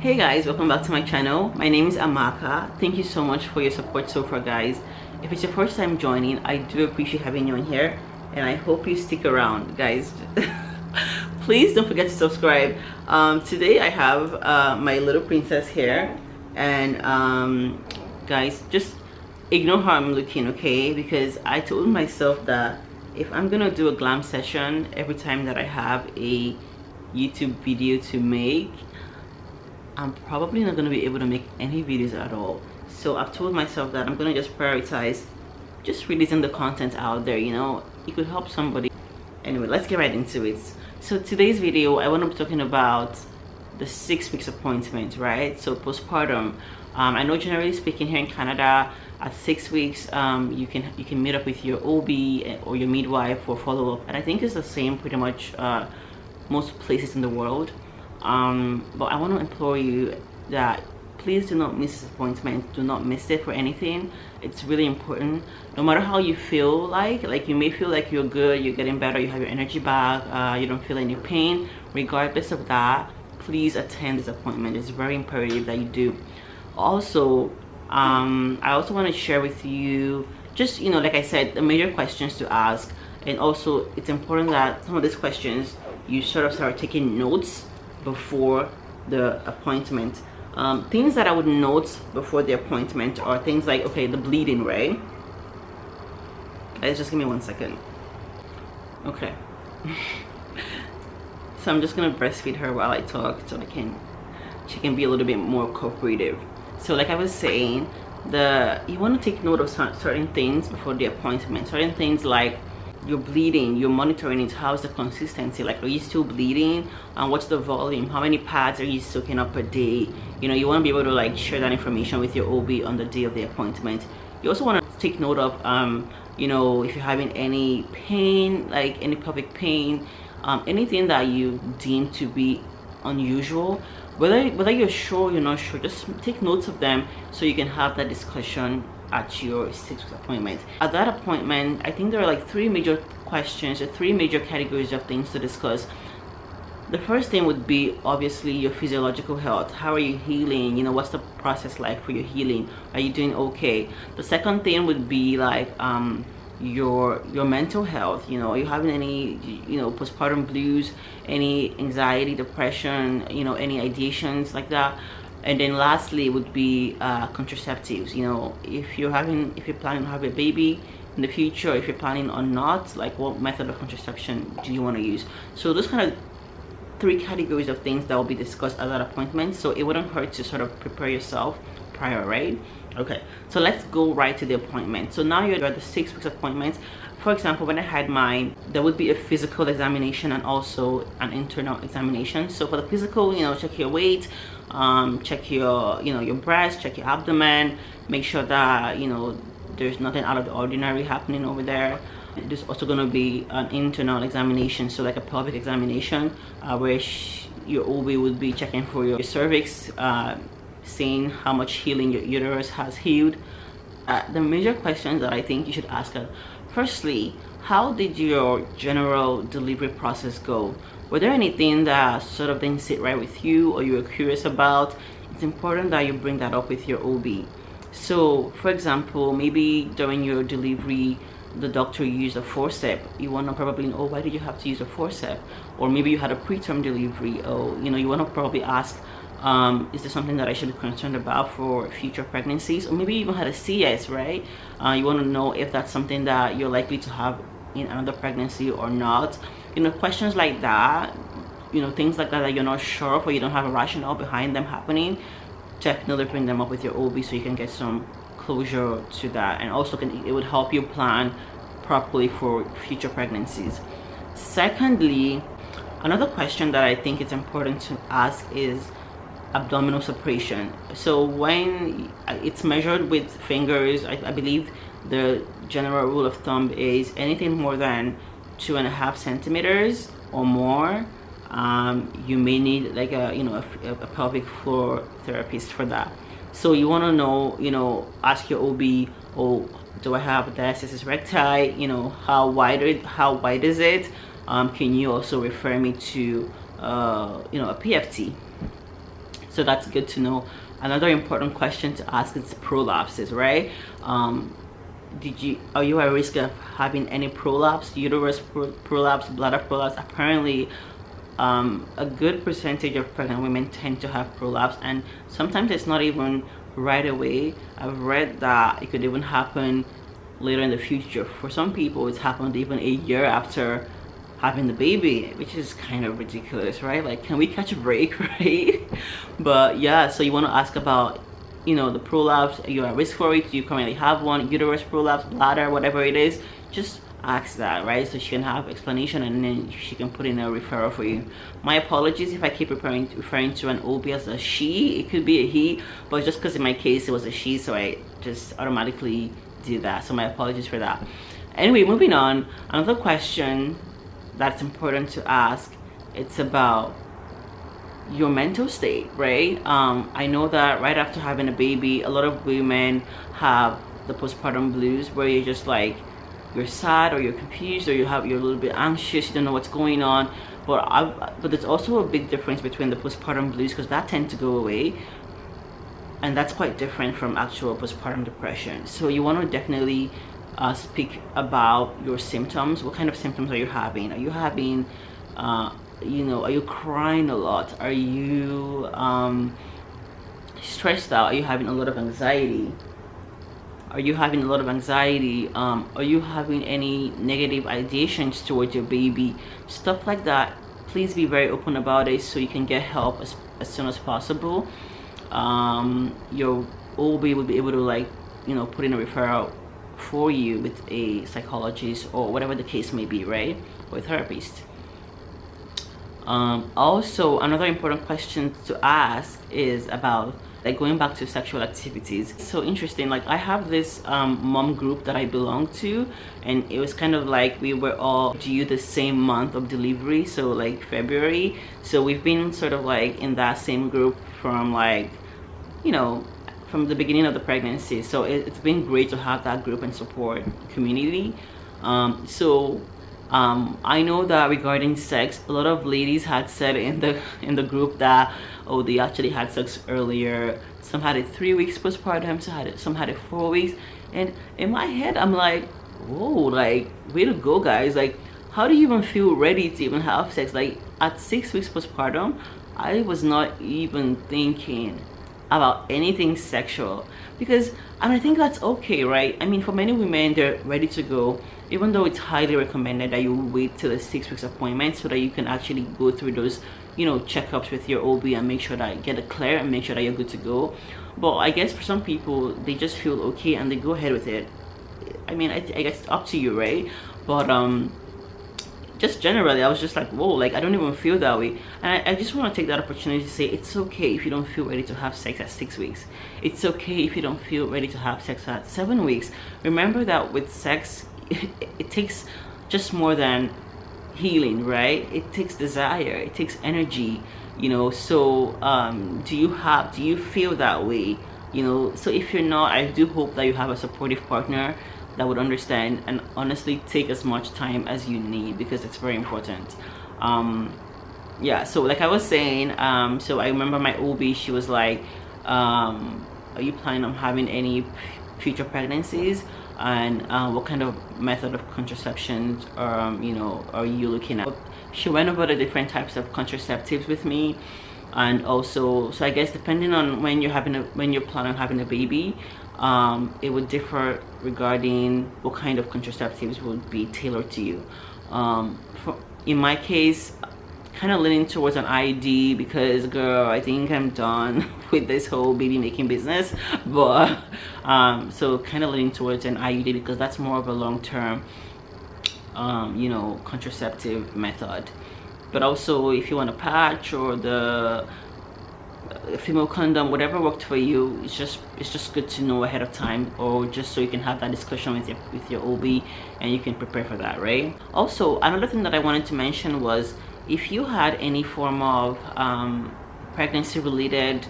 Hey guys, welcome back to my channel. My name is Amaka. Thank you so much for your support so far, guys. If it's your first time joining, I do appreciate having you on here, and I hope you stick around, guys. Please don't forget to subscribe. Today I have my little princess here, and guys, just ignore how I'm looking, okay? Because I told myself that if I'm gonna do a glam session every time that I have a YouTube video to make, I'm probably not going to be able to make any videos at all. So I've told myself that I'm going to just prioritize just releasing the content out there, you know. It could help somebody. Anyway, let's get right into it. So today's video, I want to be talking about the 6 weeks appointment, right? So postpartum. I know generally speaking here in Canada, at 6 weeks, you can meet up with your OB or your midwife for follow-up, and I think it's the same pretty much most places in the world. But I want to implore you that please do not miss this appointment. Do not miss it for anything. It's really important. No matter how you feel, like you may feel like you're good, you're getting better, you have your energy back, you don't feel any pain. Regardless of that, please attend this appointment. It's very imperative that you do. Also, I also want to share with you, just, you know, like I said, the major questions to ask. And also, it's important that some of these questions you sort of start taking notes before the appointment. Things that I would note before the appointment are things like, okay, the bleeding, right? Guys, just give me 1 second. Okay. So I'm just gonna breastfeed her while I talk so she can be a little bit more cooperative. So like I was saying, you want to take note of certain things before the appointment. Certain things like you're bleeding, you're monitoring it. How's the consistency? Like, are you still bleeding? What's the volume? How many pads are you soaking up per day? You know, you want to be able to like share that information with your OB on the day of the appointment. You also want to take note of you know, if you're having any pain, like any pelvic pain, anything that you deem to be unusual, whether you're sure or you're not sure, just take notes of them so you can have that discussion at your 6 weeks appointment. At that appointment, I think there are like 3 major questions or 3 major categories of things to discuss. The first thing would be obviously your physiological health. How are you healing? You know, what's the process like for your healing? Are you doing okay? The second thing would be like your mental health. You know, are you having any, you know, postpartum blues, any anxiety, depression, you know, any ideations like that? And then lastly would be contraceptives. You know, if you're planning to have a baby in the future, if you're planning on not, like what method of contraception do you want to use? So those kind of 3 categories of things that will be discussed at that appointment. So it wouldn't hurt to sort of prepare yourself prior, right? Okay, so let's go right to the appointment. So now you're at the 6 weeks appointment. For example, when I had mine, there would be a physical examination and also an internal examination. So for the physical, you know, check your weight, check your, you know, your breast, check your abdomen, make sure that, you know, there's nothing out of the ordinary happening over there. There's also going to be an internal examination, so like a pelvic examination, where your OB would be checking for your cervix, seeing how much healing your uterus has healed. The major questions that I think you should ask are, firstly, how did your general delivery process go? Were there anything that sort of didn't sit right with you or you were curious about? It's important that you bring that up with your OB. So, for example, maybe during your delivery, the doctor used a forceps. You want to probably know, oh, why did you have to use a forceps? Or maybe you had a preterm delivery. Or, you know, you want to probably ask, is there something that I should be concerned about for future pregnancies? Or maybe you even had a CS, right? You want to know if that's something that you're likely to have in another pregnancy or not. You know, questions like that, you know, things like that you're not sure of or you don't have a rationale behind them happening, definitely bring them up with your OB so you can get some closure to that. And also it would help you plan properly for future pregnancies. Secondly, another question that I think it's important to ask is abdominal separation. So when it's measured with fingers, I believe the general rule of thumb is anything more than 2.5 centimeters or more, you may need like a pelvic floor therapist for that. So you want to know, you know, ask your OB, oh, do I have diastasis recti? You know, how wide is it? Can you also refer me to a PFT? so that's good to know. Another important question to ask is prolapses, right? Are you at risk of having any prolapse, uterus prolapse, bladder prolapse? Apparently a good percentage of pregnant women tend to have prolapse, and sometimes it's not even right away. I've read that it could even happen later in the future. For some people it's happened even a year after having the baby, which is kind of ridiculous, right? Like, can we catch a break? Right? But yeah, so you want to ask about, you know, the prolapse. Are you at risk for it? Do you currently have one? Uterus prolapse, bladder, whatever it is, just ask that, right? So she can have explanation, and then she can put in a referral for you. My apologies if I keep referring to an OB as a she. It could be a he, but just because in my case it was a she, so I just automatically did that. So my apologies for that. Anyway, moving on. Another question that's important to ask, it's about your mental state, right? I know that right after having a baby, a lot of women have the postpartum blues, where you're just like, you're sad or you're confused or you're a little bit anxious, you don't know what's going on. But there's also a big difference between the postpartum blues, because that tend to go away, and that's quite different from actual postpartum depression. So you want to definitely speak about your symptoms. What kind of symptoms are you having? Are you having you know, are you crying a lot? Are you stressed out? Are you having a lot of anxiety? Are you having a lot of anxiety? Are you having any negative ideations towards your baby? Stuff like that. Please be very open about it so you can get help as soon as possible. Your OB will be able to, like, you know, put in a referral for you with a psychologist or whatever the case may be, right? Or a therapist. Also, another important question to ask is about, like, going back to sexual activities. It's so interesting. Like, I have this mom group that I belong to, and it was kind of like we were all due the same month of delivery, so like February. So we've been sort of like in that same group from, like, you know, from the beginning of the pregnancy. So it's been great to have that group and support community. I know that regarding sex, a lot of ladies had said in the group that, oh, they actually had sex earlier. Some had it 3 weeks postpartum, some had it 4 weeks. And in my head, I'm like, whoa, like, way to go, guys. Like, how do you even feel ready to even have sex? Like, at 6 weeks postpartum, I was not even thinking about anything sexual, and I think that's okay, right? I mean, for many women, they're ready to go, even though it's highly recommended that you wait till the 6 weeks appointment so that you can actually go through those, you know, checkups with your OB and make sure that get it clear and make sure that you're good to go. But I guess for some people, they just feel okay and they go ahead with it. I mean, I guess it's up to you, right? But just generally, I was just like, whoa, like, I don't even feel that way. And I just want to take that opportunity to say, it's okay if you don't feel ready to have sex at 6 weeks. It's okay if you don't feel ready to have sex at 7 weeks. Remember that with sex, it takes just more than healing, right? It takes desire, it takes energy, you know. So do you feel that way, you know? So if you're not, I do hope that you have a supportive partner that would understand and honestly take as much time as you need, because it's very important. Yeah, so like I was saying, so I remember my OB, she was like, are you planning on having any future pregnancies, and what kind of method of contraception you know, are you looking at? She went over the different types of contraceptives with me, and also, so I guess depending on when you're planning on having a baby, it would differ regarding what kind of contraceptives would be tailored to you. In my case, kind of leaning towards an IUD, because, girl, I think I'm done with this whole baby making business. But so kind of leaning towards an IUD, because that's more of a long-term you know, contraceptive method. But also, if you want a patch or the female condom, whatever worked for you, it's just good to know ahead of time, or just so you can have that discussion with your OB and you can prepare for that, right? Also, another thing that I wanted to mention was, if you had any form of pregnancy related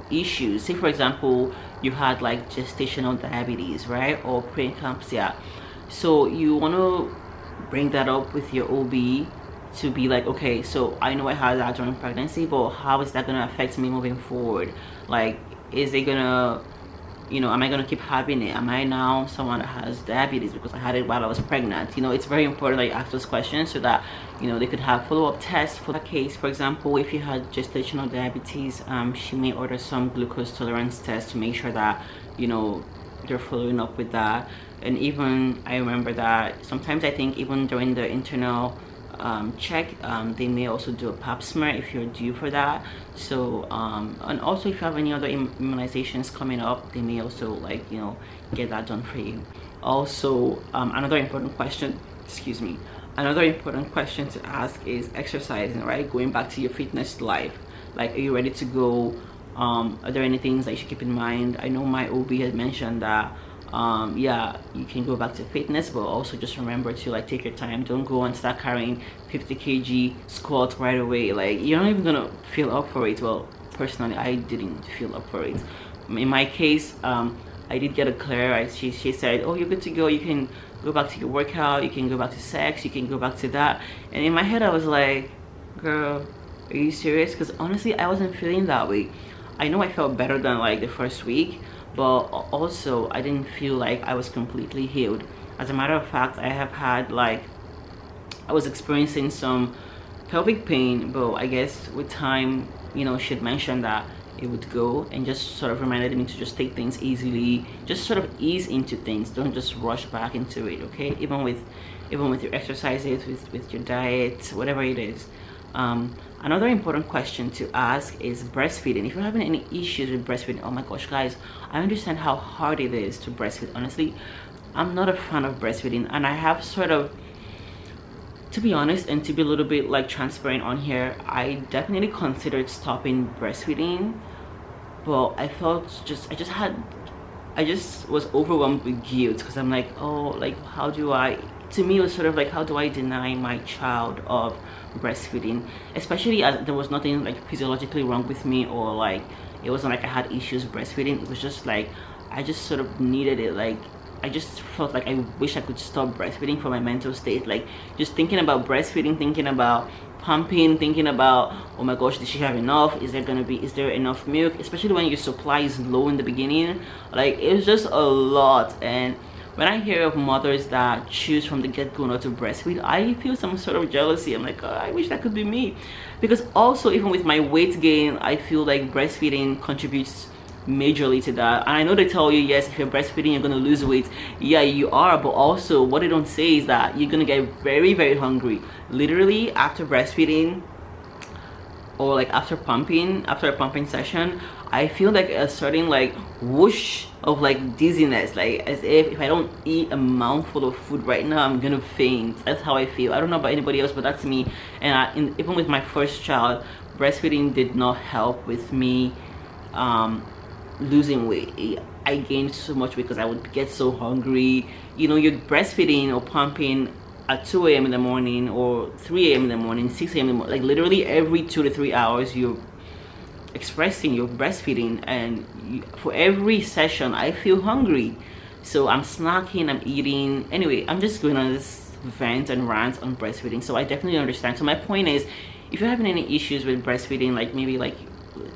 issues, say for example you had like gestational diabetes, right, or preeclampsia, so you want to bring that up with your OB to be like, okay, so I know I had that during pregnancy, but how is that gonna affect me moving forward? Like, is it gonna, you know, am I gonna keep having it? Am I now someone that has diabetes because I had it while I was pregnant? You know, it's very important that you ask those questions so that, you know, they could have follow-up tests for that case. For example, if you had gestational diabetes, she may order some glucose tolerance tests to make sure that, you know, they're following up with that. And even I remember that sometimes I think even during the internal check, they may also do a pap smear if you're due for that. So and also if you have any other immunizations coming up, they may also, like, you know, get that done for you. Also, another important question, excuse me, another important question to ask is exercising, right? Going back to your fitness life, like, are you ready to go? Are there any things that you should keep in mind? I know my OB had mentioned that yeah, you can go back to fitness, but also just remember to, like, take your time. Don't go and start carrying 50 kg squats right away. Like, you're not even gonna feel up for it. Well, personally, I didn't feel up for it. In my case, I did get a clear. She said, oh, you're good to go, you can go back to your workout, you can go back to sex, you can go back to that. And in my head I was like, girl, are you serious? Because honestly, I wasn't feeling that way. I know I felt better than, like, the first week, but also I didn't feel like I was completely healed. As a matter of fact, I have had, like, I was experiencing some pelvic pain, but I guess with time, you know, she had mentioned that it would go, and just sort of reminded me to just take things easily, just sort of ease into things, don't just rush back into it, okay? Even with your exercises, with your diet, whatever it is. Another important question to ask is breastfeeding. If you're having any issues with breastfeeding, oh my gosh, guys, I understand how hard it is to breastfeed. Honestly, I'm not a fan of breastfeeding, and I have sort of, to be honest and to be a little bit, like, transparent on here, I definitely considered stopping breastfeeding, but I felt I just was overwhelmed with guilt, because I'm like, oh, like, how do I, to me it was sort of like, how do I deny my child of breastfeeding, especially as there was nothing, like, physiologically wrong with me, or, like, it wasn't like I had issues breastfeeding. It was just like I just sort of needed it. Like, I just felt like I wish I could stop breastfeeding for my mental state. Like, just thinking about breastfeeding, thinking about pumping, thinking about, oh my gosh, did she have enough? Is there enough milk? Especially when your supply is low in the beginning. Like, it was just a lot. And when I hear of mothers that choose from the get-go not to breastfeed, I feel some sort of jealousy. I'm like, oh, I wish that could be me. Because also, even with my weight gain, I feel like breastfeeding contributes majorly to that. And I know they tell you, yes, if you're breastfeeding you're gonna lose weight. Yeah, you are, but also what they don't say is that you're gonna get very, very hungry. Literally, after breastfeeding, or like after a pumping session, I feel like a certain, like, whoosh of, like, dizziness, like as if I don't eat a mouthful of food right now, I'm gonna faint. That's how I feel. I don't know about anybody else, but that's me. And even with my first child, breastfeeding did not help with me losing weight. I gained so much because I would get so hungry. You know, you're breastfeeding or pumping at 2 a.m. in the morning, or 3 a.m. in the morning, 6 a.m. in the morning, like literally every 2 to 3 hours you're expressing your breastfeeding, and for every session I feel hungry, so I'm snacking, I'm eating. Anyway, I'm just going on this vent and rant on breastfeeding, so I definitely understand. So my point is, if you're having any issues with breastfeeding, like maybe like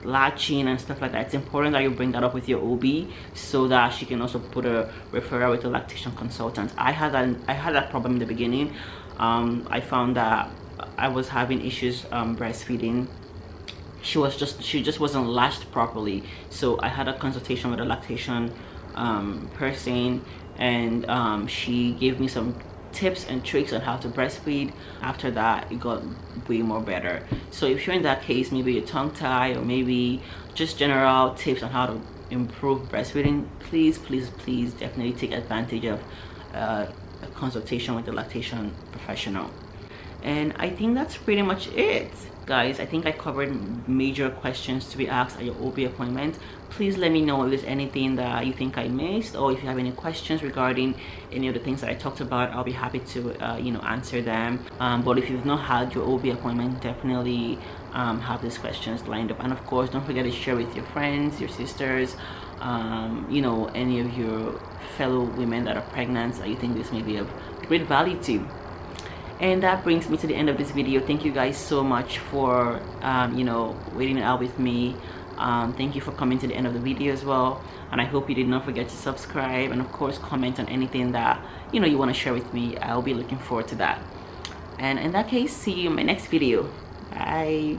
latching and stuff like that, it's important that you bring that up with your OB so that she can also put a referral with a lactation consultant. I had that problem in the beginning. I found that I was having issues breastfeeding. She just wasn't latched properly, so I had a consultation with a lactation person, and she gave me some tips and tricks on how to breastfeed. After that, it got way more better. So if you're in that case, maybe a tongue tie, or maybe just general tips on how to improve breastfeeding, please definitely take advantage of a consultation with a lactation professional. And I think that's pretty much it, guys. I think I covered major questions to be asked at your OB appointment. Please let me know if there's anything that you think I missed, or if you have any questions regarding any of the things that I talked about. I'll be happy to answer them. But if you've not had your OB appointment, definitely have these questions lined up. And of course, don't forget to share with your friends, your sisters, any of your fellow women that are pregnant that you think this may be of great value to. And that brings me to the end of this video. Thank you guys so much for you know, waiting it out with me. Thank you for coming to the end of the video as well, and I hope you did not forget to subscribe, and of course comment on anything that you know you want to share with me. I'll be looking forward to that. And in that case, see you in my next video. Bye.